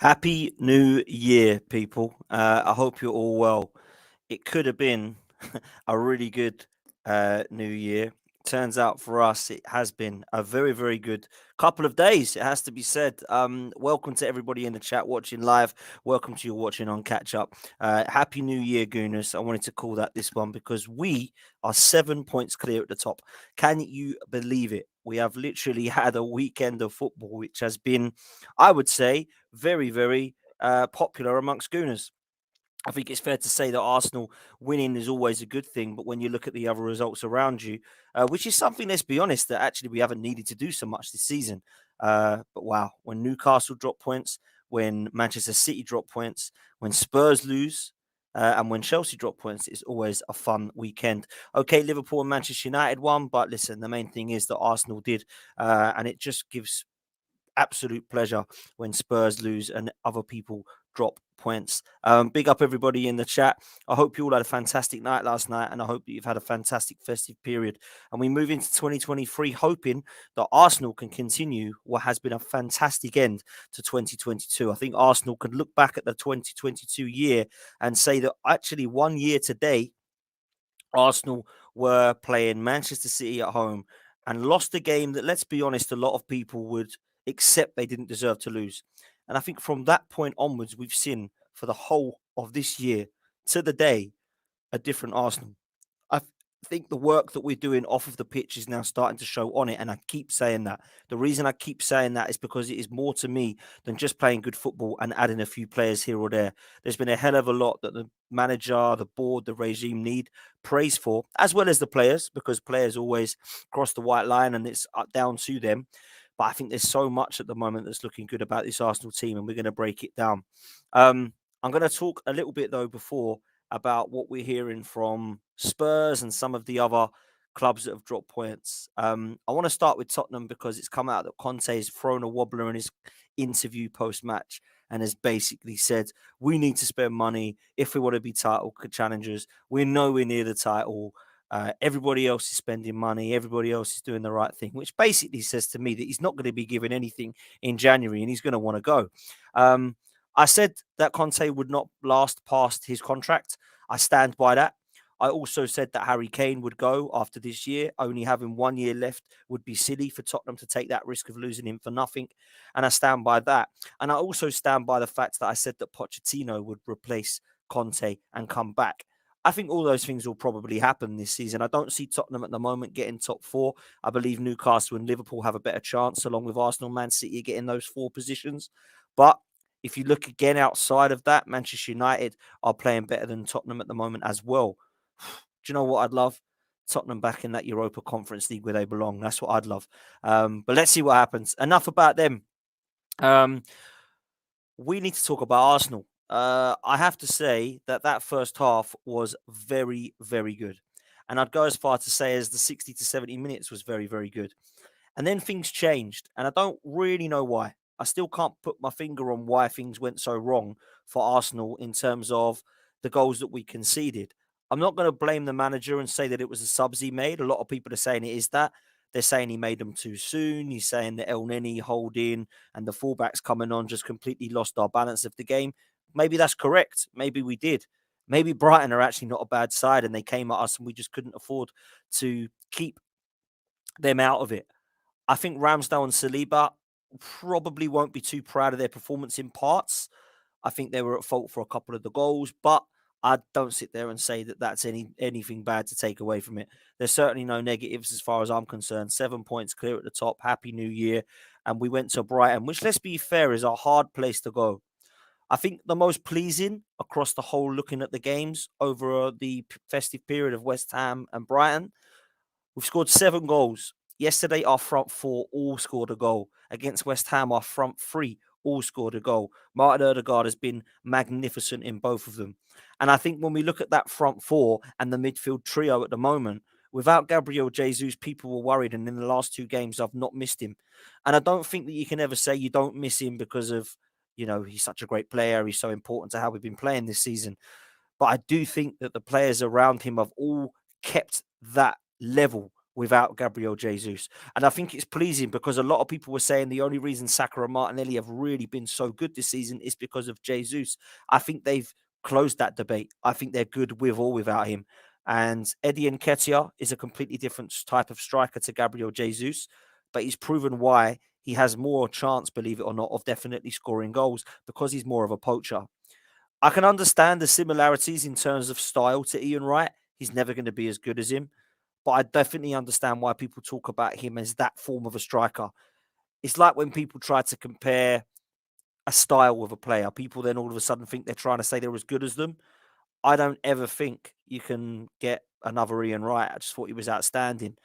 Happy New Year, people. I hope you're all well. It could have been a really good New Year. Turns out for us, it has been a very, very good couple of days. It has to be said. Welcome to everybody in the chat watching live. Welcome to you watching on Catch Up. Happy New Year, Gooners. I wanted to call that this one because we are 7 points clear at the top. Can you believe it? We have literally had a weekend of football, which has been, I would say, very, very popular amongst Gooners. I think it's fair to say that Arsenal winning is always a good thing, but when you look at the other results around you, which is something, let's be honest, that actually we haven't needed to do so much this season. But wow, when Newcastle drop points, when Manchester City drop points, when Spurs lose, and when Chelsea drop points, it's always a fun weekend. Okay, Liverpool and Manchester United won, but listen, the main thing is that Arsenal did, and it just gives absolute pleasure when Spurs lose and other people drop points. Big up everybody in the chat. I hope you all had a fantastic night last night, and I hope that you've had a fantastic festive period. And we move into 2023 hoping that Arsenal can continue what has been a fantastic end to 2022. I think Arsenal can look back at the 2022 year and say that actually 1 year today, Arsenal were playing Manchester City at home and lost a game that, let's be honest, a lot of people would accept they didn't deserve to lose. And I think from that point onwards, we've seen for the whole of this year to the day a different Arsenal. I think the work that we're doing off of the pitch is now starting to show on it. And I keep saying that. The reason I keep saying that is because it is more to me than just playing good football and adding a few players here or there. There's been a hell of a lot that the manager, the board, the regime need praise for, as well as the players, because players always cross the white line and it's up down to them. But I think there's so much at the moment that's looking good about this Arsenal team, and we're going to break it down. I'm going to talk a little bit, though, before about what we're hearing from Spurs and some of the other clubs that have dropped points. I want to start with Tottenham because it's come out that Conte has thrown a wobbler in his interview post match and has basically said, we need to spend money if we want to be title challengers. We're nowhere near the title. Everybody else is spending money. Everybody else is doing the right thing, which basically says to me that he's not going to be given anything in January and he's going to want to go. I said that Conte would not last past his contract. I stand by that. I also said that Harry Kane would go after this year. Only having 1 year left would be silly for Tottenham to take that risk of losing him for nothing. And I stand by that. And I also stand by the fact that I said that Pochettino would replace Conte and come back. I think all those things will probably happen this season. I don't see Tottenham at the moment getting top four. I believe Newcastle and Liverpool have a better chance, along with Arsenal, Man City, getting those four positions. But if you look again outside of that, Manchester United are playing better than Tottenham at the moment as well. Do you know what I'd love? Tottenham back in that Europa Conference League where they belong. That's what I'd love. But let's see what happens. Enough about them. We need to talk about Arsenal. I have to say that first half was very, very good. And I'd go as far to say as the 60 to 70 minutes was very, very good. And then things changed. And I don't really know why. I still can't put my finger on why things went so wrong for Arsenal in terms of the goals that we conceded. I'm not going to blame the manager and say that it was the subs he made. A lot of people are saying it is that. They're saying he made them too soon. He's saying that El Neni holding and the fullbacks coming on just completely lost our balance of the game. Maybe that's correct. Maybe we did. Maybe Brighton are actually not a bad side and they came at us and we just couldn't afford to keep them out of it. I think Ramsdale and Saliba probably won't be too proud of their performance in parts. I think they were at fault for a couple of the goals, but I don't sit there and say that that's anything bad to take away from it. There's certainly no negatives as far as I'm concerned. 7 points clear at the top. Happy New Year. And we went to Brighton, which, let's be fair, is a hard place to go. I think the most pleasing across the whole looking at the games over the festive period of West Ham and Brighton, we've scored 7 goals. Yesterday, our front four all scored a goal. Against West Ham, our front three all scored a goal. Martin Odegaard has been magnificent in both of them. And I think when we look at that front four and the midfield trio at the moment, without Gabriel Jesus, people were worried. And in the last 2 games, I've not missed him. And I don't think that you can ever say you don't miss him because of, he's such a great player. He's so important to how we've been playing this season. But I do think that the players around him have all kept that level without Gabriel Jesus. And I think it's pleasing because a lot of people were saying the only reason Saka and Martinelli have really been so good this season is because of Jesus. I think they've closed that debate. I think they're good with or without him. And Eddie Nketiah is a completely different type of striker to Gabriel Jesus, but he's proven why he has more chance, believe it or not, of definitely scoring goals because he's more of a poacher. I can understand the similarities in terms of style to Ian Wright. He's never going to be as good as him, but I definitely understand why people talk about him as that form of a striker. It's like when people try to compare a style with a player, people then all of a sudden think they're trying to say they're as good as them. I don't ever think you can get another Ian Wright. I just thought he was outstanding.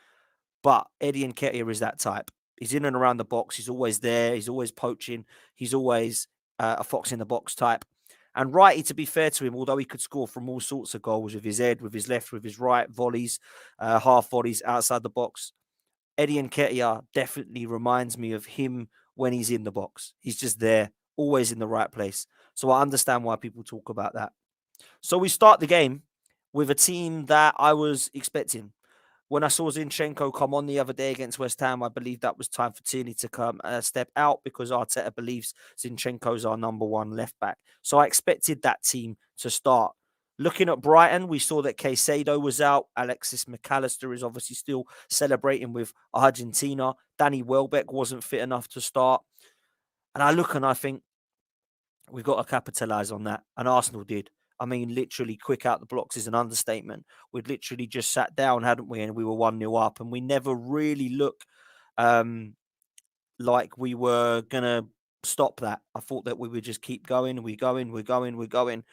But Eddie Nketiah is that type. He's in and around the box. He's always there. He's always poaching. He's always a fox in the box type. And Righty, to be fair to him, although he could score from all sorts of goals with his head, with his left, with his right, volleys, half volleys outside the box, Eddie Nketiah definitely reminds me of him when he's in the box. He's just there, always in the right place. So I understand why people talk about that. So we start the game with a team that I was expecting. When I saw Zinchenko come on the other day against West Ham, I believe that was time for Tierney to come step out because Arteta believes Zinchenko's our number one left back. So I expected that team to start. Looking at Brighton, we saw that Caicedo was out. Alexis McAllister is obviously still celebrating with Argentina. Danny Welbeck wasn't fit enough to start. And I look and I think we've got to capitalise on that. And Arsenal did. I mean, literally quick out the blocks is an understatement. We'd literally just sat down, hadn't we? And we were 1-0 up. And we never really looked um, like we were going to stop that. I thought that we would just keep going. We're going.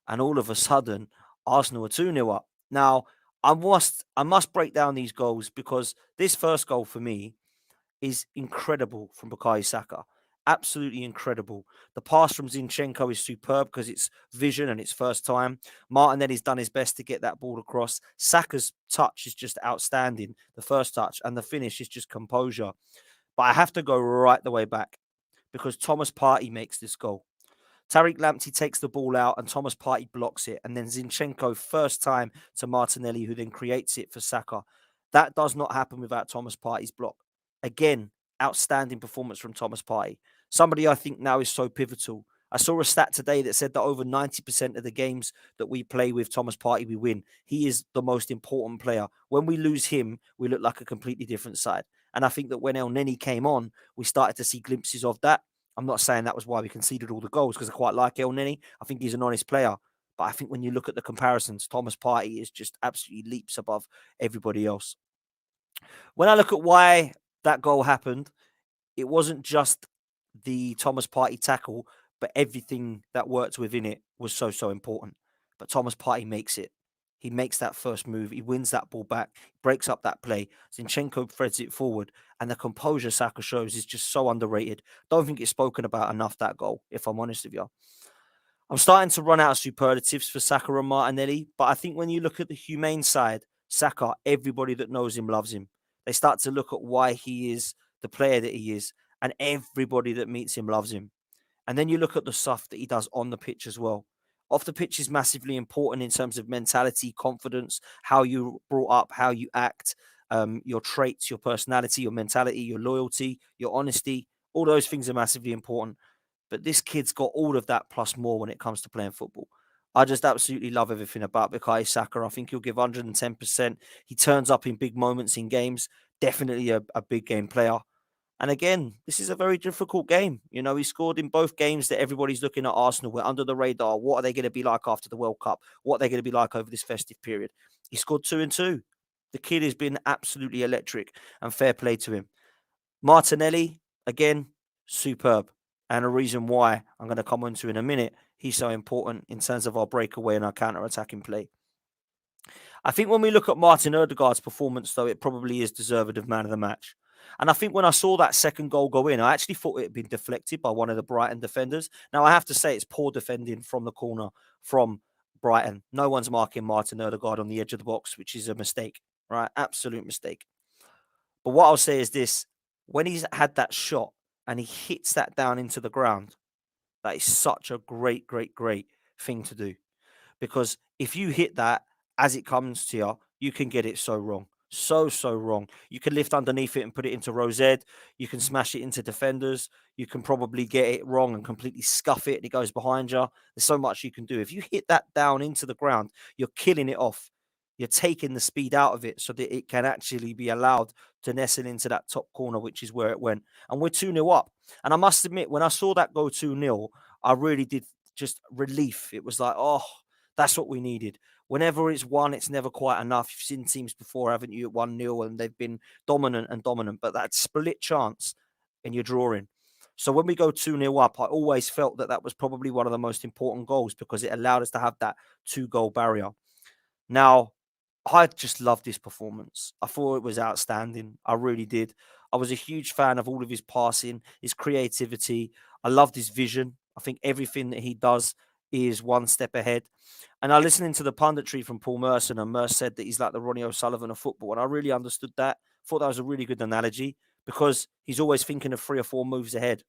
And all of a sudden, Arsenal are 2-0 up. Now, I must break down these goals because this first goal for me is incredible from Bukayo Saka. Absolutely incredible. The pass from Zinchenko is superb because it's vision and it's first time. Martinelli's done his best to get that ball across. Saka's touch is just outstanding. The first touch and the finish is just composure. But I have to go right the way back because Thomas Partey makes this goal. Tariq Lamptey takes the ball out and Thomas Partey blocks it. And then Zinchenko first time to Martinelli, who then creates it for Saka. That does not happen without Thomas Partey's block. Again, outstanding performance from Thomas Partey. Somebody I think now is so pivotal. I saw a stat today that said that over 90% of the games that we play with Thomas Partey, we win. He is the most important player. When we lose him, we look like a completely different side. And I think that when El Neni came on, we started to see glimpses of that. I'm not saying that was why we conceded all the goals because I quite like El Neni. I think he's an honest player. But I think when you look at the comparisons, Thomas Partey is just absolutely leaps above everybody else. When I look at why that goal happened, it wasn't just the Thomas Partey tackle, but everything that worked within it was so important. But Thomas Partey makes it. He makes that first move. He wins that ball back, breaks up that play. Zinchenko threads it forward, and the composure Saka shows is just so underrated. Don't think it's spoken about enough, that goal, if I'm honest with you. I'm starting to run out of superlatives for Saka and Martinelli, but I think when you look at the humane side, Saka, everybody that knows him loves him. They start to look at why he is the player that he is, and everybody that meets him loves him. And then you look at the stuff that he does on the pitch as well. Off the pitch is massively important in terms of mentality, confidence, how you brought up, how you act, your traits, your personality, your mentality, your loyalty, your honesty. All those things are massively important. But this kid's got all of that plus more when it comes to playing football. I just absolutely love everything about Bukayo Saka. I think he'll give 110%. He turns up in big moments in games. Definitely a big game player. And again, this is a very difficult game. You know, he scored in both games that everybody's looking at Arsenal. We're under the radar. What are they going to be like after the World Cup? What are they going to be like over this festive period? He scored 2 and 2. The kid has been absolutely electric and fair play to him. Martinelli, again, superb. And a reason why I'm going to come on to in a minute, he's so important in terms of our breakaway and our counter-attacking play. I think when we look at Martin Odegaard's performance, though, it probably is deserved of man of the match. And I think when I saw that second goal go in, I actually thought it had been deflected by one of the Brighton defenders. Now, I have to say it's poor defending from the corner from Brighton. No one's marking Martin Odegaard on the edge of the box, which is a mistake, right? Absolute mistake. But what I'll say is this. When he's had that shot and he hits that down into the ground, that is such a great thing to do. Because if you hit that as it comes to you, you can get it so wrong. So wrong. You can lift underneath it and put it into Rosette. You can smash it into defenders. You can probably get it wrong and completely scuff it and it goes behind you. There's so much you can do. If you hit that down into the ground, you're killing it off. You're taking the speed out of it so that it can actually be allowed to nestle into that top corner, which is where it went. And we're 2-0 up. And I must admit, when I saw that go 2-0, I really did just relief. It was like, oh, that's what we needed. Whenever it's one, it's never quite enough. You've seen teams before, haven't you, at 1-0, and they've been dominant and dominant. But that split chance and you're drawing. So when we go 2-0 up, I always felt that that was probably one of the most important goals because it allowed us to have that 2-goal barrier. Now, I just loved this performance. I thought it was outstanding. I really did. I was a huge fan of all of his passing, his creativity. I loved his vision. I think everything that he does is one step ahead. And I listening to the punditry from Paul Merson, and Merce said that he's like the Ronnie O'Sullivan of football. And I really understood that. Thought that was a really good analogy because he's always thinking of 3 or 4 moves ahead.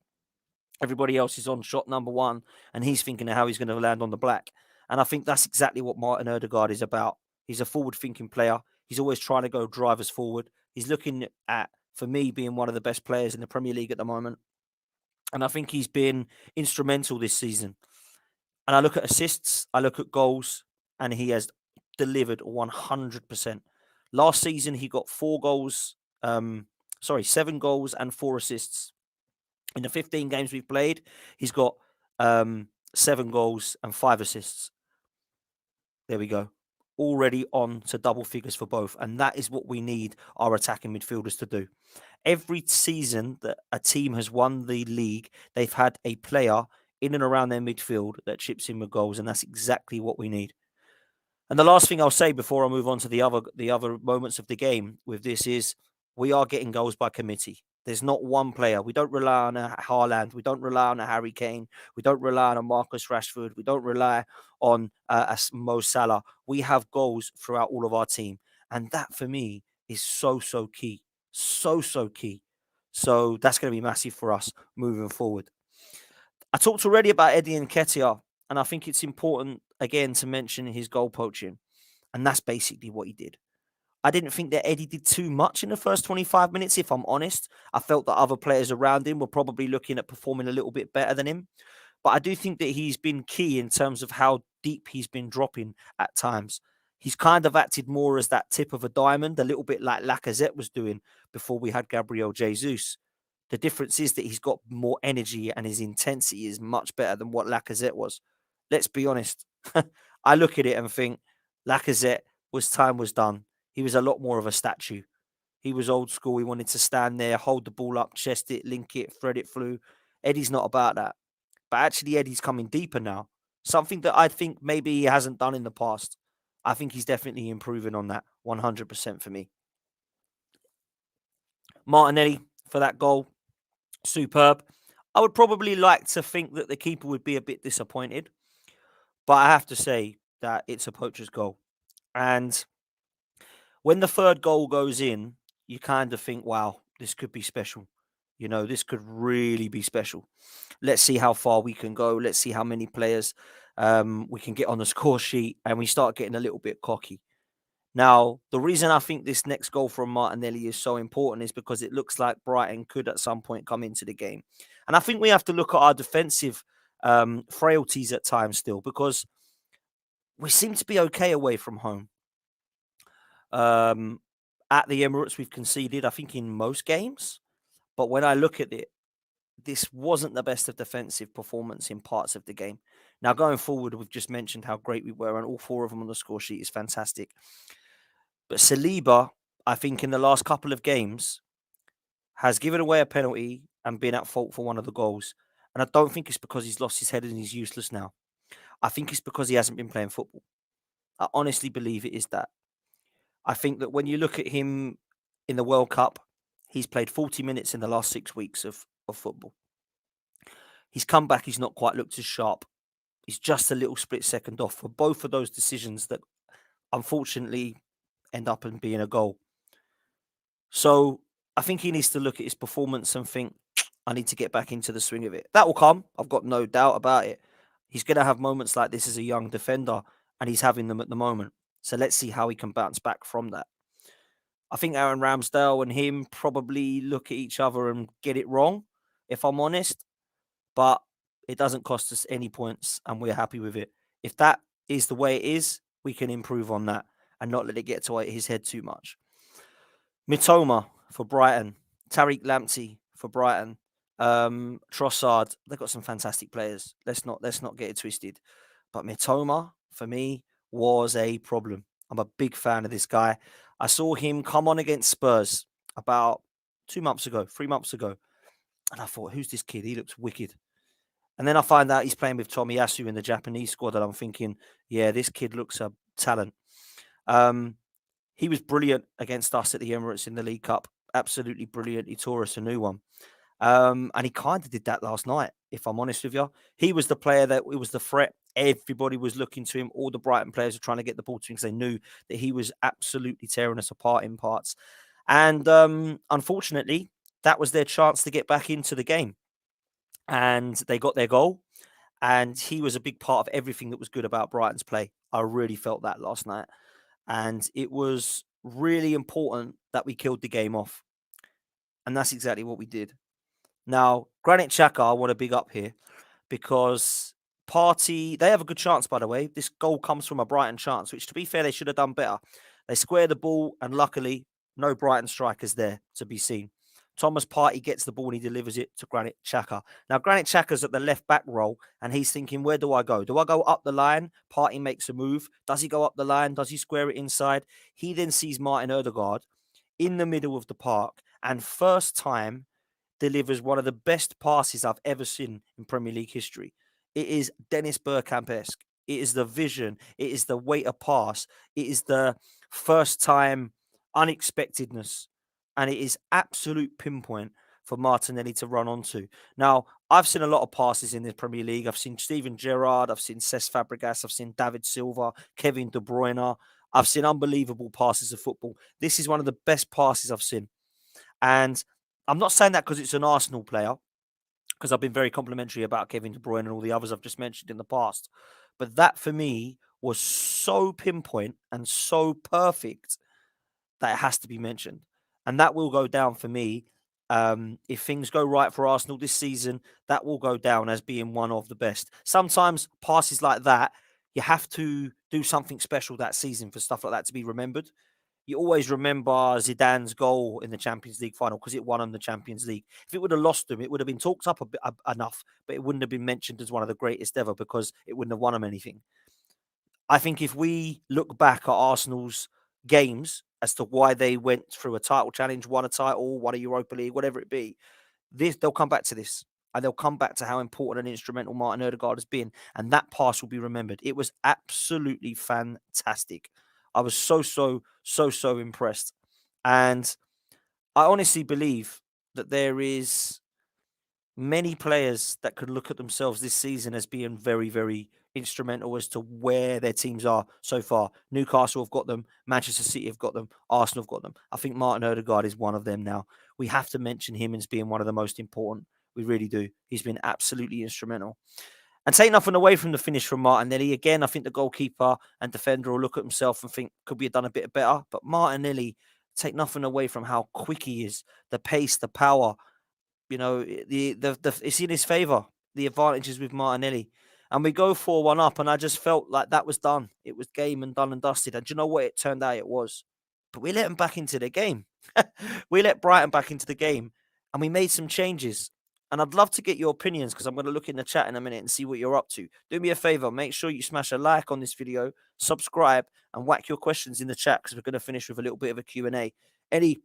Everybody else is on shot number 1, and he's thinking of how he's going to land on the black. And I think that's exactly what Martin Odegaard is about. He's a forward-thinking player. He's always trying to go drivers forward. He's looking at, for me, being one of the best players in the Premier League at the moment. And I think he's been instrumental this season. And I look at assists, I look at goals, and he has delivered 100%. Last season, he got 7 goals and 4 assists. In the 15 games we've played, he's got 7 goals and 5 assists. There we go. Already on to double figures for both. And that is what we need our attacking midfielders to do. Every season that a team has won the league, they've had a player in and around their midfield that chips in with goals. And that's exactly what we need. And the last thing I'll say before I move on to the other moments of the game with this is we are getting goals by committee. There's not one player. We don't rely on a Haaland. We don't rely on a Harry Kane. We don't rely on a Marcus Rashford. We don't rely on a Mo Salah. We have goals throughout all of our team. And that, for me, is so key. So key. So that's going to be massive for us moving forward. I talked already about Eddie Nketiah, and I think it's important, again, to mention his goal poaching. And that's basically what he did. I didn't think that Eddie did too much in the first 25 minutes, if I'm honest. I felt that other players around him were probably looking at performing a little bit better than him. But I do think that he's been key in terms of how deep he's been dropping at times. He's kind of acted more as that tip of a diamond, a little bit like Lacazette was doing before we had Gabriel Jesus. The difference is that he's got more energy and his intensity is much better than what Lacazette was. Let's be honest. I look at it and think Lacazette time was done. He was a lot more of a statue. He was old school. He wanted to stand there, hold the ball up, chest it, link it, thread it through. Eddie's not about that. But actually, Eddie's coming deeper now. Something that I think maybe he hasn't done in the past. I think he's definitely improving on that 100% for me. Martinelli for that goal. Superb. I would probably like to think that the keeper would be a bit disappointed. But I have to say that it's a poacher's goal. And when the third goal goes in, you kind of think, wow, this could be special. You know, this could really be special. Let's see how far we can go. Let's see how many players we can get on the score sheet. And we start getting a little bit cocky. Now, the reason I think this next goal from Martinelli is so important is because it looks like Brighton could at some point come into the game. And I think we have to look at our defensive frailties at times still because we seem to be okay away from home. At the Emirates, we've conceded, I think, in most games. But when I look at it, this wasn't the best of defensive performance in parts of the game. Now, going forward, we've just mentioned how great we were, and all 4 of them on the score sheet is fantastic. But Saliba, I think, in the last couple of games, has given away a penalty and been at fault for one of the goals. And I don't think it's because he's lost his head and he's useless now. I think it's because he hasn't been playing football. I honestly believe it is that. I think that when you look at him in the World Cup, he's played 40 minutes in the last 6 weeks of football. He's come back, he's not quite looked as sharp. He's just a little split second off for both of those decisions that unfortunately end up in being a goal. So I think he needs to look at his performance and think, I need to get back into the swing of it. That will come. I've got no doubt about it. He's going to have moments like this as a young defender, and he's having them at the moment. So let's see how he can bounce back from that. I think Aaron Ramsdale and him probably look at each other and get it wrong, if I'm honest. But it doesn't cost us any points, and we're happy with it. If that is the way it is, we can improve on that and not let it get to his head too much. Mitoma for Brighton, Tariq Lamptey for Brighton, Trossard. They've got some fantastic players. Let's not get it twisted. But Mitoma for me was a problem. I'm a big fan of this guy. I saw him come on against Spurs about 3 months ago, and I thought, who's this kid? He looks wicked. And then I find out he's playing with Tomiyasu in the Japanese squad, and I'm thinking, yeah, this kid looks a talent. He was brilliant against us at the Emirates in the League Cup. Absolutely brilliant. He tore us a new one. And he kind of did that last night, if I'm honest with you. He was the player that it was the threat. Everybody was looking to him. All the Brighton players were trying to get the ball to him because they knew that he was absolutely tearing us apart in parts. And unfortunately, that was their chance to get back into the game. And they got their goal. And he was a big part of everything that was good about Brighton's play. I really felt that last night. And it was really important that we killed the game off. And that's exactly what we did. Now, Granit Xhaka, I want to big up here because they have a good chance, by the way. This goal comes from a Brighton chance, which, to be fair, they should have done better. They square the ball, and luckily, no Brighton strikers there to be seen. Thomas Partey gets the ball and he delivers it to Granit Xhaka. Now, Granit Xhaka's at the left back role and he's thinking, where do I go? Do I go up the line? Partey makes a move. Does he go up the line? Does he square it inside? He then sees Martin Odegaard in the middle of the park and first time delivers one of the best passes I've ever seen in Premier League history. It is Dennis Bergkamp-esque. It is the vision. It is the weight of pass. It is the first time unexpectedness. And it is absolute pinpoint for Martinelli to run onto. Now, I've seen a lot of passes in the Premier League. I've seen Steven Gerrard. I've seen Cesc Fabregas. I've seen David Silva, Kevin De Bruyne. I've seen unbelievable passes of football. This is one of the best passes I've seen. And I'm not saying that because it's an Arsenal player, because I've been very complimentary about Kevin De Bruyne and all the others I've just mentioned in the past. But that for me was so pinpoint and so perfect that it has to be mentioned. And that will go down for me. If things go right for Arsenal this season, that will go down as being one of the best. Sometimes passes like that, you have to do something special that season for stuff like that to be remembered. You always remember Zidane's goal in the Champions League final because it won them the Champions League. If it would have lost them, it would have been talked up a bit enough, but it wouldn't have been mentioned as one of the greatest ever because it wouldn't have won them anything. I think if we look back at Arsenal's games as to why they went through a title challenge, won a title, won a Europa League, whatever it be, they'll come back to this. And they'll come back to how important and instrumental Martin Odegaard has been. And that pass will be remembered. It was absolutely fantastic. I was so impressed. And I honestly believe that there is many players that could look at themselves this season as being very, very instrumental as to where their teams are so far. Newcastle have got them. Manchester City have got them. Arsenal have got them. I think Martin Odegaard is one of them now. We have to mention him as being one of the most important. We really do. He's been absolutely instrumental. And take nothing away from the finish from Martinelli. Again, I think the goalkeeper and defender will look at himself and think, could we have done a bit better? But Martinelli, take nothing away from how quick he is, the pace, the power. You know, it's in his favour. The advantages with Martinelli. And we go 4-1 up, and I just felt like that was done. It was game and done and dusted. And do you know what it turned out it was? But we let him back into the game. We let Brighton back into the game, and we made some changes. And I'd love to get your opinions because I'm going to look in the chat in a minute and see what you're up to. Do me a favor, make sure you smash a like on this video, subscribe, and whack your questions in the chat because we're going to finish with a little bit of a Q&A. Any,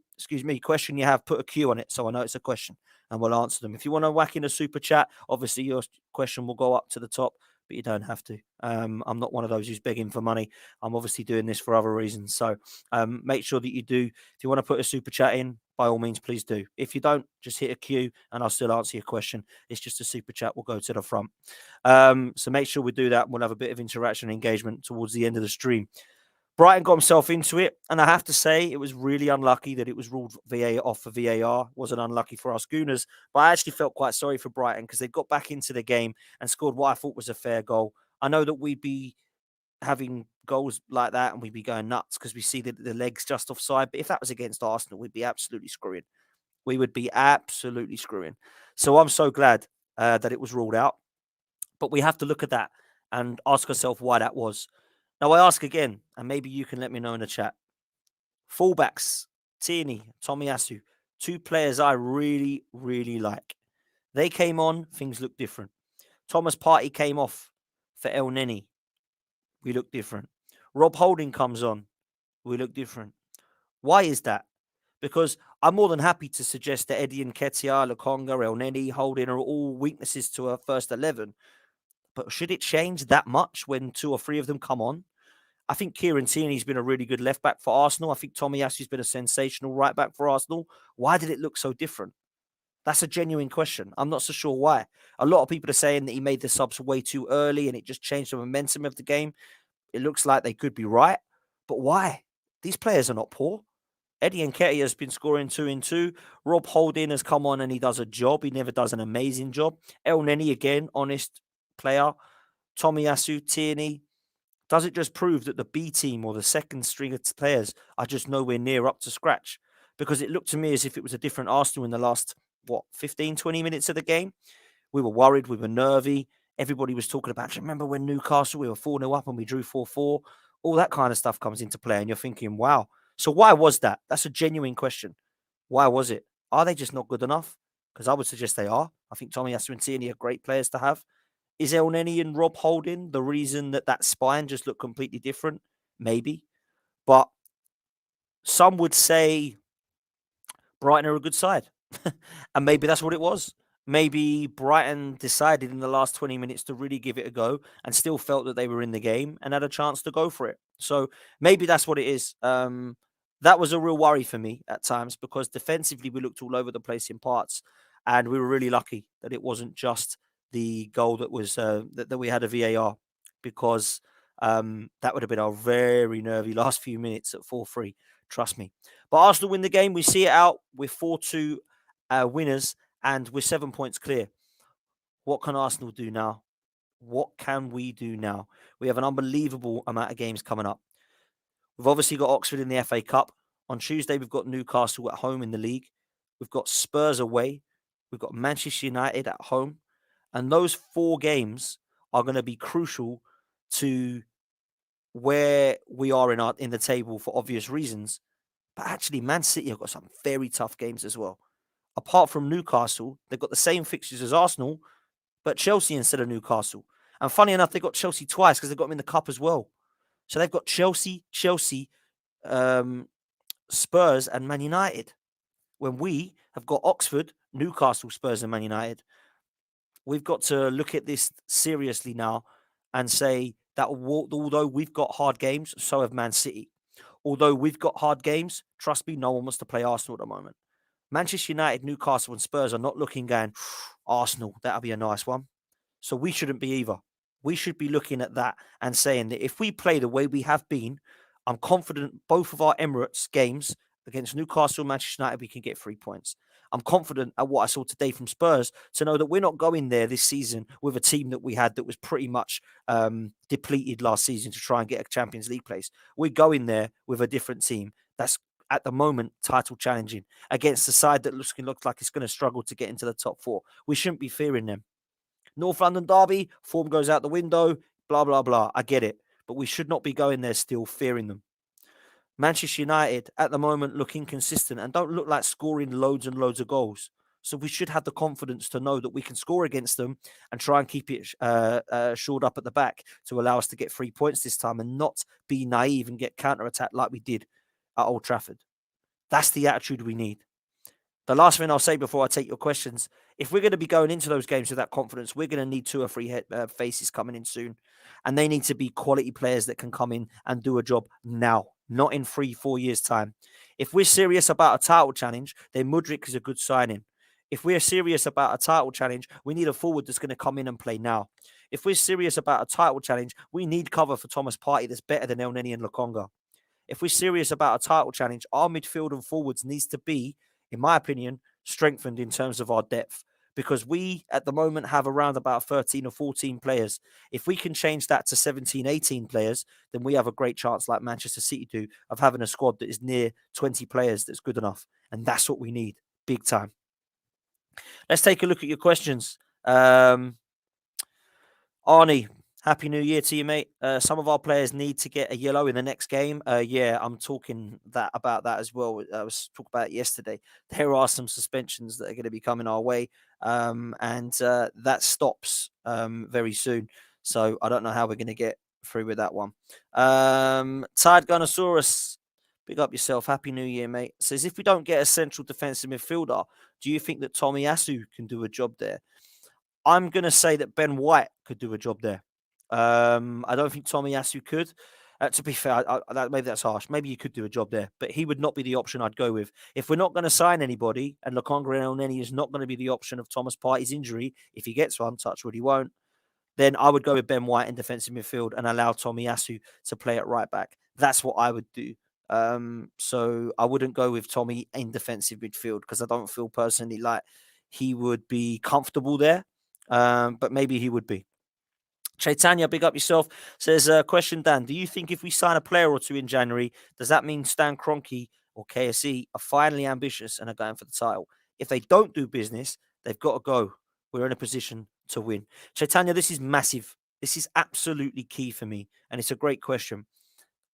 question you have, put a Q on it so I know it's a question and we'll answer them. If you want to whack in a super chat, obviously your question will go up to the top, but you don't have to. I'm not one of those who's begging for money. I'm obviously doing this for other reasons. So make sure that you do. If you want to put a super chat in, by all means, please do. If you don't, just hit a Q and I'll still answer your question. It's just a super chat. We'll go to the front. So make sure we do that. We'll have a bit of interaction and engagement towards the end of the stream. Brighton got himself into it, and I have to say it was really unlucky that it was ruled off for VAR. It wasn't unlucky for us Gooners, but I actually felt quite sorry for Brighton because they got back into the game and scored what I thought was a fair goal. I know that we'd be having goals like that and we'd be going nuts because we see the legs just offside. But if that was against Arsenal, we'd be absolutely screwing. We would be absolutely screwing. So I'm so glad that it was ruled out. But we have to look at that and ask ourselves why that was. Now, I ask again, and maybe you can let me know in the chat. Fullbacks, Tierney, Tomiyasu, two players I really, really like. They came on, things looked different. Thomas Partey came off for El Neni. We look different. Rob Holding comes on. We look different. Why is that? Because I'm more than happy to suggest that Eddie Nketiah, Lokonga, El Neni, Holding are all weaknesses to our first 11. But should it change that much when two or three of them come on? I think Kieran Tierney's been a really good left back for Arsenal. I think Tomiyasu's been a sensational right back for Arsenal. Why did it look so different? That's a genuine question. I'm not so sure why. A lot of people are saying that he made the subs way too early and it just changed the momentum of the game. It looks like they could be right. But why? These players are not poor. Eddie Nketiah has been scoring 2 in 2. Rob Holding has come on and he does a job. He never does an amazing job. El Neni, again, honest player. Tomiyasu, Tierney. Does it just prove that the B team or the second string of players are just nowhere near up to scratch? Because it looked to me as if it was a different Arsenal in the last, 15, 20 minutes of the game? We were worried, we were nervy. Everybody was talking about, do you remember when Newcastle, we were 4-0 up and we drew 4-4? All that kind of stuff comes into play and you're thinking, wow. So why was that? That's a genuine question. Why was it? Are they just not good enough? Because I would suggest they are. I think Tomiyasu and Tierney are great players to have. Is El Neni and Rob Holding the reason that spine just looked completely different? Maybe. But some would say Brighton are a good side. And maybe that's what it was. Maybe Brighton decided in the last 20 minutes to really give it a go and still felt that they were in the game and had a chance to go for it. So maybe that's what it is. That was a real worry for me at times because defensively we looked all over the place in parts and we were really lucky that it wasn't just the goal that was that we had a VAR because that would have been a very nervy last few minutes at 4-3. Trust me. But Arsenal win the game. We see it out. We're 4-2 winners and we're 7 points clear. What can Arsenal do now? What can we do now? We have an unbelievable amount of games coming up. We've obviously got Oxford in the FA Cup. On Tuesday, we've got Newcastle at home in the league. We've got Spurs away. We've got Manchester United at home. And those 4 games are going to be crucial to where we are in the table for obvious reasons. But actually, Man City have got some very tough games as well. Apart from Newcastle, they've got the same fixtures as Arsenal, but Chelsea instead of Newcastle. And funny enough, they got Chelsea twice because they got them in the cup as well. So they've got Chelsea, Spurs, and Man United. When we have got Oxford, Newcastle, Spurs, and Man United, we've got to look at this seriously now and say that although we've got hard games, so have Man City. Although we've got hard games, trust me, no one wants to play Arsenal at the moment. Manchester United, Newcastle, and Spurs are not looking going, Arsenal, that'll be a nice one. So we shouldn't be either. We should be looking at that and saying that if we play the way we have been, I'm confident both of our Emirates games against Newcastle and Manchester United, we can get 3 points. I'm confident at what I saw today from Spurs to know that we're not going there this season with a team that we had that was pretty much depleted last season to try and get a Champions League place. We're going there with a different team that's at the moment title challenging against a side that looks like it's going to struggle to get into the top 4. We shouldn't be fearing them. North London derby, form goes out the window, blah, blah, blah. I get it. But we should not be going there still fearing them. Manchester United at the moment look inconsistent and don't look like scoring loads and loads of goals. So we should have the confidence to know that we can score against them and try and keep it shored up at the back to allow us to get 3 points this time and not be naive and get counter-attacked like we did at Old Trafford. That's the attitude we need. The last thing I'll say before I take your questions, if we're going to be going into those games with that confidence, we're going to need 2 or 3 faces coming in soon. And they need to be quality players that can come in and do a job now, not in 3-4 years' time. If we're serious about a title challenge, then Mudryk is a good signing. If we're serious about a title challenge, we need a forward that's going to come in and play now. If we're serious about a title challenge, we need cover for Thomas Partey that's better than El Neni and Lokonga. If we're serious about a title challenge, our midfield and forwards needs to be, in my opinion, strengthened in terms of our depth. because we at the moment have around about 13 or 14 players. If we can change that to 17, 18 players, then we have a great chance, like Manchester City do, of having a squad that is near 20 players that's good enough. And that's what we need, big time. Let's take a look at your questions. Arnie, Happy New Year to you, mate. Some of our players need to get a yellow in the next game. Yeah, I'm talking about that as well. I was talking about it yesterday. There are some suspensions that are going to be coming our way, and that stops very soon. So I don't know how we're going to get through with that one. Tide Gunnosaurus, big up yourself. Happy New Year, mate. Says, if we don't get a central defensive midfielder, do you think that Tommy Asu can do a job there? I'm going to say that Ben White could do a job there. I don't think Tommy Asu could. To be fair, maybe that's harsh. Maybe you could do a job there, but he would not be the option I'd go with. If we're not going to sign anybody, and Lokonga Elneny is not going to be the option of Thomas Partey's injury, if he gets one, touch wood, he won't, then I would go with Ben White in defensive midfield and allow Tommy Asu to play at right back. That's what I would do. So I wouldn't go with Tommy in defensive midfield because I don't feel personally like he would be comfortable there. But maybe he would be. Chaitanya, big up yourself, says, question, Dan, do you think if we sign a player or two in January, does that mean Stan Kroenke or KSE are finally ambitious and are going for the title? If they don't do business, they've got to go. We're in a position to win. Chaitanya, this is massive. This is absolutely key for me, and it's a great question.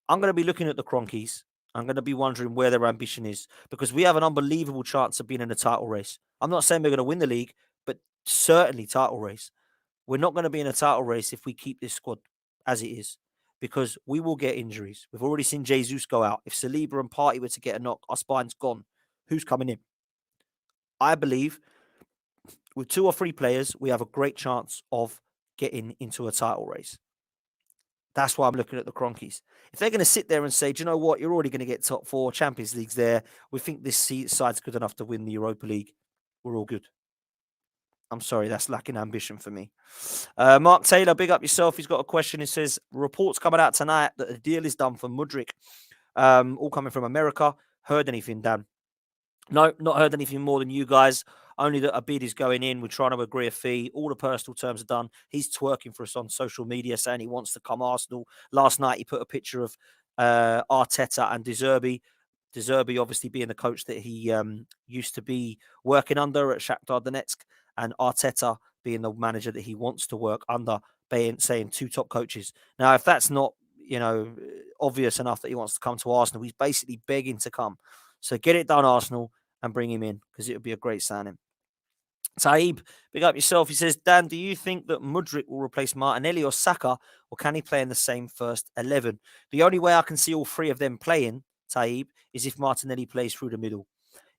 I'm going to be looking at the Kroenkes. I'm going to be wondering where their ambition is because we have an unbelievable chance of being in a title race. I'm not saying we're going to win the league, but certainly title race. We're not going to be in a title race if we keep this squad as it is because we will get injuries. We've already seen Jesus go out. If Saliba and Partey were to get a knock, our spine's gone. Who's coming in? I believe with 2 or 3 players, we have a great chance of getting into a title race. That's why I'm looking at the Kroenkes. If they're going to sit there and say, do you know what, you're already going to get top 4 Champions Leagues there. We think this side's good enough to win the Europa League. We're all good. I'm sorry, that's lacking ambition for me. Mark Taylor, big up yourself. He's got a question. He says, reports coming out tonight that the deal is done for Mudryk. All coming from America. Heard anything, Dan? No, not heard anything more than you guys. Only that a bid is going in. We're trying to agree a fee. All the personal terms are done. He's twerking for us on social media saying he wants to come Arsenal. Last night, he put a picture of Arteta and De Zerbi. De Zerbi obviously being the coach that he used to be working under at Shakhtar Donetsk, and Arteta being the manager that he wants to work under, saying 2 top coaches. Now, if that's not, obvious enough that he wants to come to Arsenal, he's basically begging to come. So get it done, Arsenal, and bring him in because it would be a great signing. Taib, big up yourself. He says, Dan, do you think that Mudryk will replace Martinelli or Saka, or can he play in the same first 11? The only way I can see all 3 of them playing, Taib, is if Martinelli plays through the middle.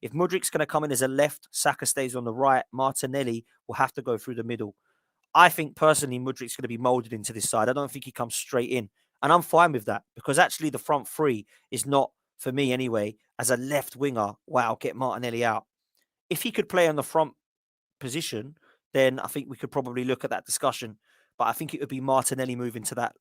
If Mudryk's going to come in as a left, Saka stays on the right, Martinelli will have to go through the middle. I think personally Mudryk's going to be moulded into this side. I don't think he comes straight in. And I'm fine with that because actually the front 3 is not, for me anyway, as a left winger, wow, get Martinelli out. If he could play on the front position, then I think we could probably look at that discussion. But I think it would be Martinelli moving to that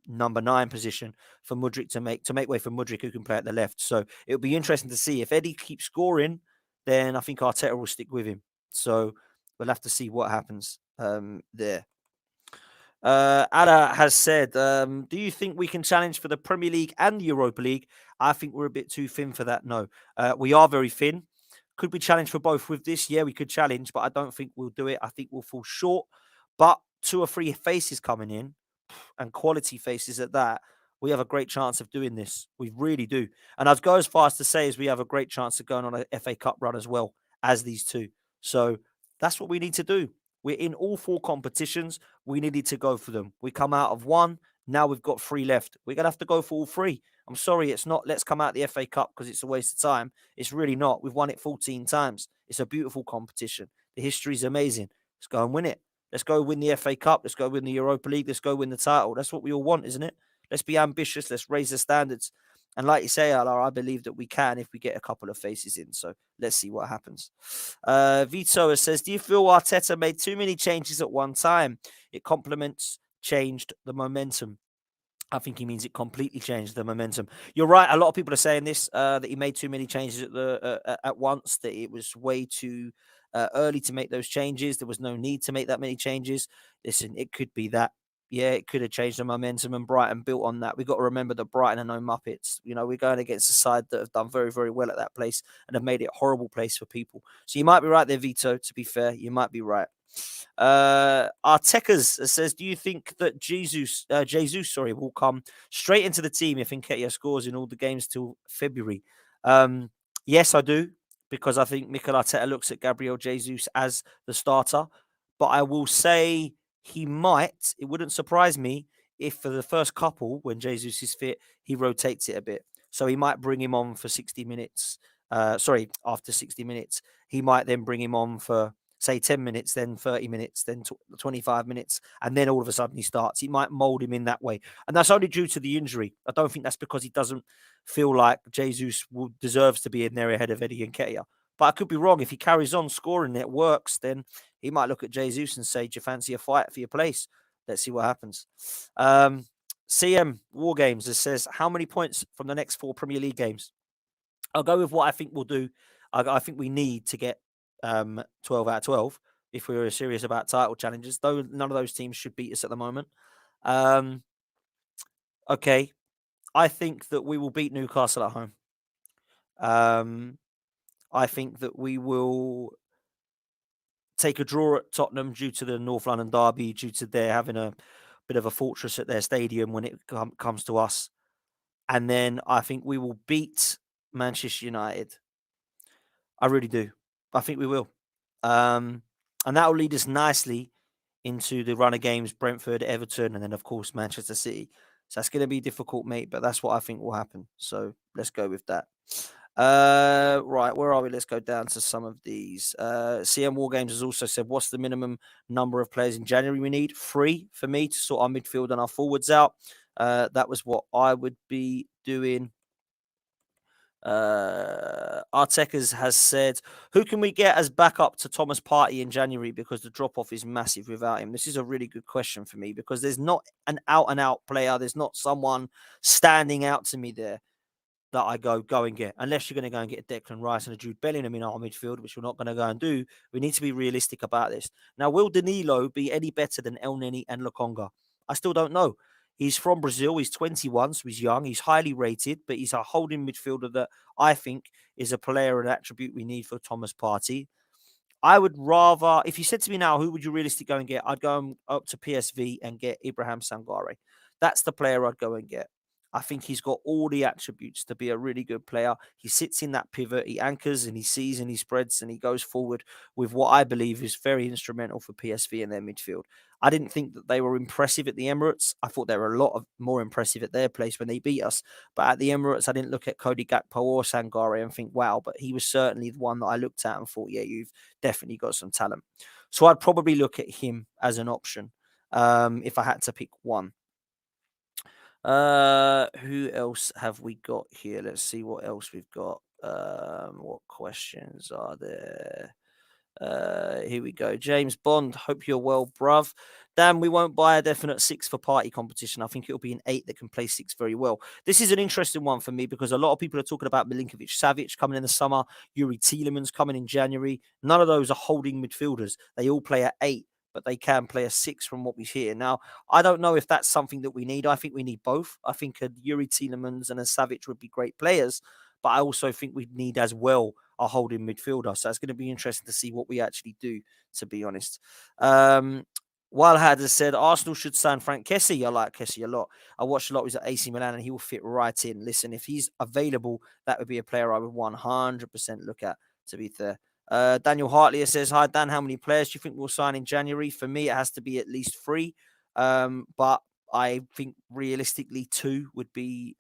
number 9 position for Mudryk to make way for Mudryk, who can play at the left. So it would be interesting to see if Eddie keeps scoring, then I think Arteta will stick with him. So we'll have to see what happens there. Ada has said, do you think we can challenge for the Premier League and the Europa League? I think we're a bit too thin for that. No, we are very thin. Could we challenge for both with this? Yeah, we could challenge, but I don't think we'll do it. I think we'll fall short. But 2 or 3 faces coming in, and quality faces at that, we have a great chance of doing this. We really do. And I'd go as far as to say is we have a great chance of going on an FA Cup run as well as these 2. So that's what we need to do. We're in all 4 competitions. We needed to go for them. We come out of 1. Now we've got 3 left. We're going to have to go for all 3. I'm sorry, it's not let's come out the FA Cup because it's a waste of time. It's really not. We've won it 14 times. It's a beautiful competition. The history is amazing. Let's go and win it. Let's go win the FA Cup. Let's go win the Europa League. Let's go win the title. That's what we all want, isn't it? Let's be ambitious. Let's raise the standards. And like you say, Alar, I believe that we can if we get a couple of faces in. So let's see what happens. Vito says, do you feel Arteta made too many changes at one time? It complements, changed the momentum. I think he means it completely changed the momentum. You're right. A lot of people are saying this that he made too many changes at once. That it was way too early to make those changes. There was no need to make that many changes. Listen, it could be that. Yeah, it could have changed the momentum, and Brighton built on that. We've got to remember that Brighton are no Muppets. You know, we're going against a side that have done very, very well at that place and have made it a horrible place for people. So you might be right there, Vito. To be fair, you might be right. Artekas says, "Do you think that Jesus, will come straight into the team if Nketiah scores in all the games till February?" Yes, I do, because I think Mikel Arteta looks at Gabriel Jesus as the starter. But I will say he might. It wouldn't surprise me if for the first couple, when Jesus is fit, he rotates it a bit. So he might bring him on for 60 minutes. After 60 minutes, he might then bring him on for say 10 minutes, then 30 minutes, then 25 minutes, and then all of a sudden he starts. He might mold him in that way. And that's only due to the injury. I don't think that's because he doesn't feel like Jesus deserves to be in there ahead of Eddie Nketiah. But I could be wrong. If he carries on scoring and it works, then he might look at Jesus and say, "Do you fancy a fight for your place?" Let's see what happens. CM War Games says, "How many points from the next 4 Premier League games?" I'll go with what I think we'll do. I think we need to get 12 out of 12 if we were serious about title challenges, though none of those teams should beat us at the moment. Okay. I think that we will beat Newcastle at home. I think that we will take a draw at Tottenham due to the North London derby, due to their having a bit of a fortress at their stadium when it comes to us. And then I think we will beat Manchester United. I really do. I think we will. And that will lead us nicely into the run of games, Brentford, Everton, and then, of course, Manchester City. So that's going to be difficult, mate, but that's what I think will happen. So let's go with that. Right, where are we? Let's go down to some of these. CM War Games has also said, "What's the minimum number of players in January we need?" 3 for me to sort our midfield and our forwards out. That was what I would be doing. Artekas has said, "Who can we get as backup to Thomas Partey in January, because the drop off is massive without him?" This is a really good question for me, because there's not an out and out player. There's not someone standing out to me there that I go and get, unless you're going to go and get a Declan Rice and a Jude Bellingham in our midfield, which we're not going to go and do. We need to be realistic about this. Now, will Danilo be any better than El Neni and Lokonga? I still don't know. He's from Brazil. He's 21, so he's young. He's highly rated, but he's a holding midfielder that I think is a player and attribute we need for Thomas Partey. I would rather, if you said to me now, who would you realistically go and get? I'd go up to PSV and get Ibrahim Sangare. That's the player I'd go and get. I think he's got all the attributes to be a really good player. He sits in that pivot, he anchors and he sees and he spreads and he goes forward with what I believe is very instrumental for PSV in their midfield. I didn't think that they were impressive at the Emirates. I thought they were a lot more impressive at their place when they beat us. But at the Emirates, I didn't look at Cody Gakpo or Sangare and think, wow, but he was certainly the one that I looked at and thought, yeah, you've definitely got some talent. So I'd probably look at him as an option if I had to pick one. Who else have we got here? Let's see what else we've got. What questions are there? Here we go. James Bond, hope you're well, bruv. Dan, we won't buy a definite 6 for Partey competition. I think it'll be an 8 that can play 6 very well. This is an interesting one for me, because a lot of people are talking about Milinkovic Savic coming in the summer, Yuri Tielemans coming in January. None of those are holding midfielders. They all play at 8, but they can play a 6 from what we hear. Now, I don't know if that's something that we need. I think we need both. I think a Yuri Tielemans and a Savic would be great players, but I also think we need as well a holding midfielder. So it's going to be interesting to see what we actually do, to be honest. Wildhad has said, "Arsenal should sign Frank Kessie." I like Kessie a lot. I watched a lot. He's at AC Milan and he will fit right in. Listen, if he's available, that would be a player I would 100% look at, to be fair. Daniel Hartley says, "Hi, Dan, how many players do you think we'll sign in January?" For me, it has to be at least 3. But I think realistically 2 would be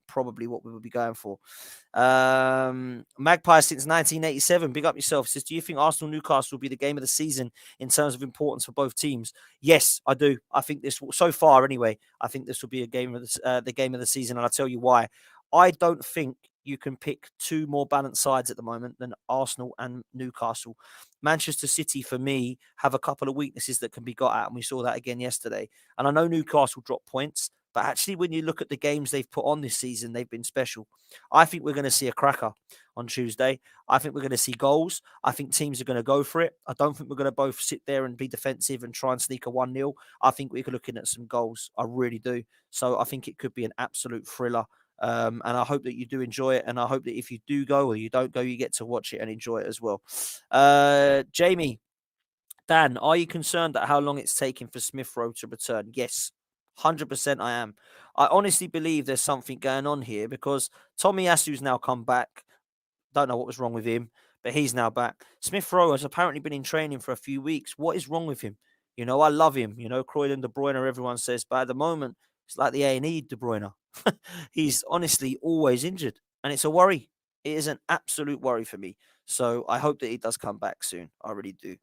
probably what we would be going for. Magpie since 1987, big up yourself, says, "Do you think Arsenal Newcastle will be the game of the season in terms of importance for both teams?" Yes, I do. I think this will, so far anyway, I think this will be a game of the game of the season, and I'll tell you why. I don't think you can pick 2 more balanced sides at the moment than Arsenal and Newcastle. Manchester City, for me, have a couple of weaknesses that can be got at, and we saw that again yesterday. And I know Newcastle dropped points, But actually, when you look at the games they've put on this season, they've been special. I think we're going to see a cracker on Tuesday. I think we're going to see goals. I think teams are going to go for it. I don't think we're going to both sit there and be defensive and try and sneak a 1-0. I think we're looking at some goals. I really do. So I think it could be an absolute thriller. And I hope that you do enjoy it. And I hope that if you do go or you don't go, you get to watch it and enjoy it as well. Jamie, Dan, are you concerned at how long it's taking for Smith Rowe to return? Yes, 100% I am. I honestly believe there's something going on here because Tommy Asu's now come back. Don't know what was wrong with him, but he's now back. Smith Rowe has apparently been in training for a few weeks. What is wrong with him? I love him. Croydon De Bruyne, everyone says, but at the moment, it's like the A&E De Bruyne. He's honestly always injured, and it's a worry. It is an absolute worry for me. So I hope that he does come back soon. I really do.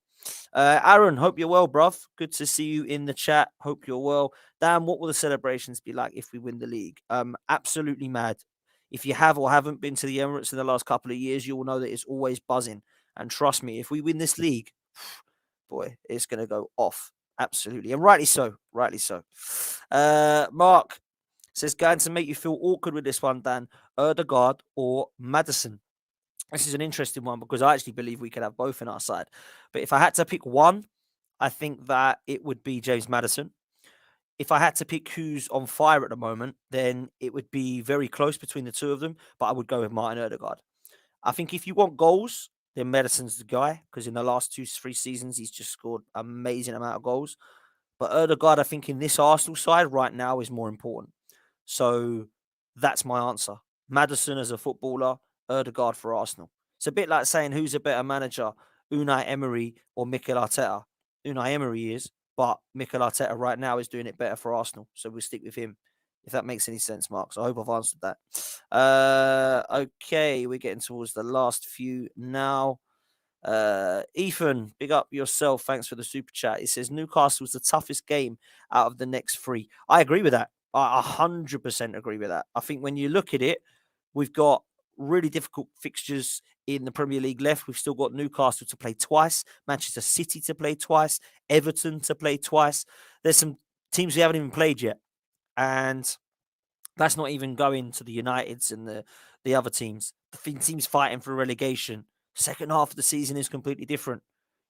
Aaron, hope you're well, bruv. Good to see you in the chat. Hope you're well. Dan, what will the celebrations be like if we win the league? Absolutely mad. If you have or haven't been to the Emirates in the last couple of years, you will know that it's always buzzing. And trust me, if we win this league, boy, it's going to go off. Absolutely. And rightly so. Rightly so. Mark says, going to make you feel awkward with this one, Dan. Erdegaard or Madison? This is an interesting one because I actually believe we could have both in our side. But if I had to pick one, I think that it would be James Maddison. If I had to pick who's on fire at the moment, then it would be very close between the two of them, but I would go with Martin Odegaard. I think if you want goals, then Madison's the guy because in the last 2-3 seasons, he's just scored an amazing amount of goals. But Odegaard, I think in this Arsenal side right now is more important. So that's my answer. Maddison as a footballer, Odegaard for Arsenal. It's a bit like saying who's a better manager, Unai Emery or Mikel Arteta. Unai Emery is, but Mikel Arteta right now is doing it better for Arsenal. So we'll stick with him, if that makes any sense, Mark. So I hope I've answered that. Okay, we're getting towards the last few now. Ethan, big up yourself. Thanks for the super chat. It says Newcastle's the toughest game out of the next three. I agree with that. I 100% agree with that. I think when you look at it, we've got really difficult fixtures in the Premier League left. We've still got Newcastle to play twice, Manchester City to play twice, Everton to play twice. There's some teams we haven't even played yet. And that's not even going to the Uniteds and the other teams. The teams fighting for relegation. Second half of the season is completely different.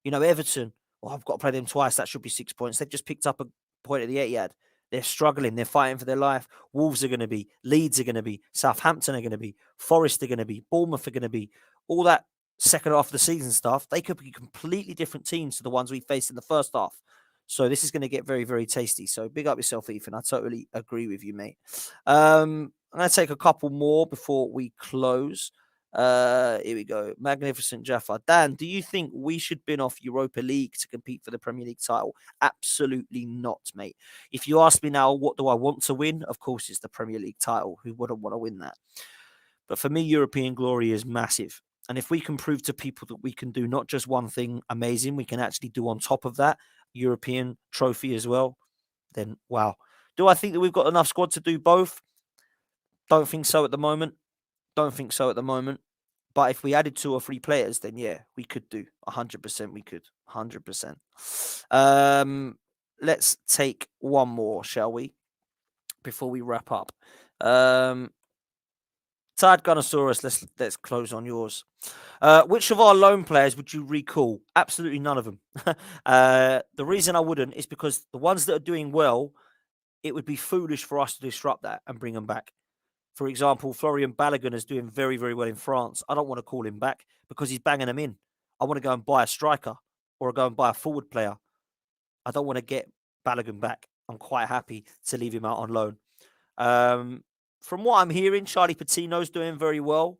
Everton, I've got to play them twice. That should be 6 points. They've just picked up a point at the Etihad. They're struggling. They're fighting for their life. Wolves are going to be. Leeds are going to be. Southampton are going to be. Forest are going to be. Bournemouth are going to be. All that second half of the season stuff, they could be completely different teams to the ones we faced in the first half. So this is going to get very, very tasty. So big up yourself, Ethan. I totally agree with you, mate. I'm going to take a couple more before we close. Here we go. Magnificent Jaffa. Dan, do you think we should bin off Europa League to compete for the Premier League title? Absolutely not, mate. If you ask me now, what do I want to win? Of course, it's the Premier League title. Who wouldn't want to win that? But for me, European glory is massive. And if we can prove to people that we can do not just one thing amazing, we can actually do on top of that European trophy as well, then wow. Do I think that we've got enough squad to do both? Don't think so at the moment. But if we added 2 or 3 players, then yeah, we could do 100%. We could 100%. Let's take one more, shall we? Before we wrap up. Tad Gunnosaurus, let's close on yours. Which of our loan players would you recall? Absolutely none of them. The reason I wouldn't is because the ones that are doing well, it would be foolish for us to disrupt that and bring them back. For example, Florian Balogun is doing very, very well in France. I don't want to call him back because he's banging them in. I want to go and buy a striker or go and buy a forward player. I don't want to get Balogun back. I'm quite happy to leave him out on loan. From what I'm hearing, Charlie Patino's doing very well.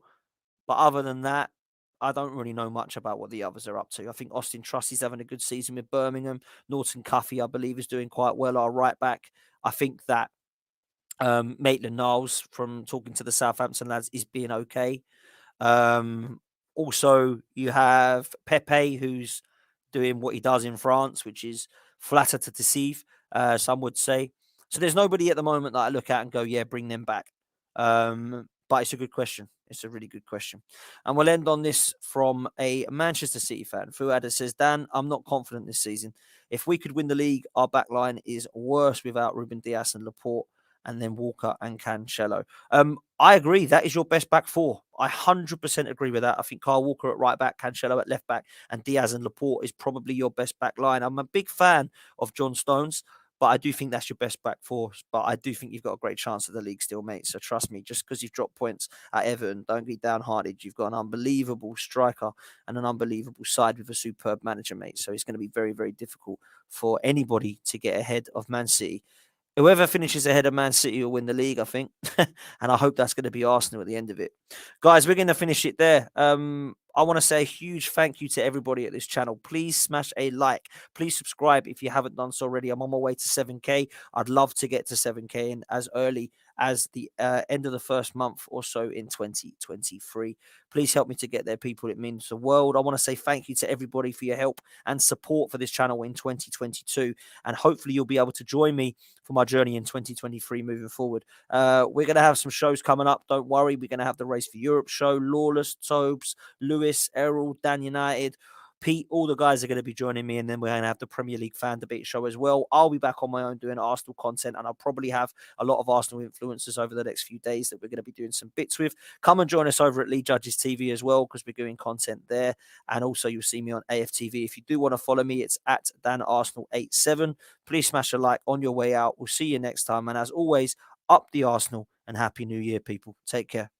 But other than that, I don't really know much about what the others are up to. I think Austin Trussey's having a good season with Birmingham. Norton Cuffy, I believe, is doing quite well, our right back. I think that Maitland-Niles, from talking to the Southampton lads, is being okay. Also, you have Pepe, who's doing what he does in France, which is flatter to deceive, some would say. So there's nobody at the moment that I look at and go, yeah, bring them back. But it's a good question. It's a really good question. And we'll end on this from a Manchester City fan. Fuad says, Dan, I'm not confident this season. If we could win the league, our back line is worse without Ruben Dias and Laporte. and then Walker and Cancelo. I agree. That is your best back four. I 100% agree with that. I think Kyle Walker at right back, Cancelo at left back, and Diaz and Laporte is probably your best back line. I'm a big fan of John Stones, but I do think that's your best back four. But I do think you've got a great chance at the league still, mate. So trust me, just because you've dropped points at Everton, don't be downhearted. You've got an unbelievable striker and an unbelievable side with a superb manager, mate. So it's going to be very, very difficult for anybody to get ahead of Man City. Whoever finishes ahead of Man City will win the league, I think. And I hope that's going to be Arsenal at the end of it. Guys, we're going to finish it there. I want to say a huge thank you to everybody at this channel. Please smash a like. Please subscribe if you haven't done so already. I'm on my way to 7K. I'd love to get to 7K in as early as the end of the first month or so in 2023. Please help me to get there, people. It means the world. I want to say thank you to everybody for your help and support for this channel in 2022. And hopefully you'll be able to join me for my journey in 2023 moving forward. We're going to have some shows coming up. Don't worry. We're going to have the Race for Europe show. Lawless, Tobes, Lewis, Errol, Dan United, Pete, all the guys are going to be joining me, and then we're going to have the Premier League fan debate show as well. I'll be back on my own doing Arsenal content, and I'll probably have a lot of Arsenal influencers over the next few days that we're going to be doing some bits with. Come and join us over at Lee Judges TV as well, because we're doing content there, and also you'll see me on AFTV. If you do want to follow me, it's at DanArsenal87. Please smash a like on your way out. We'll see you next time, and as always, up the Arsenal, and Happy New Year, people. Take care.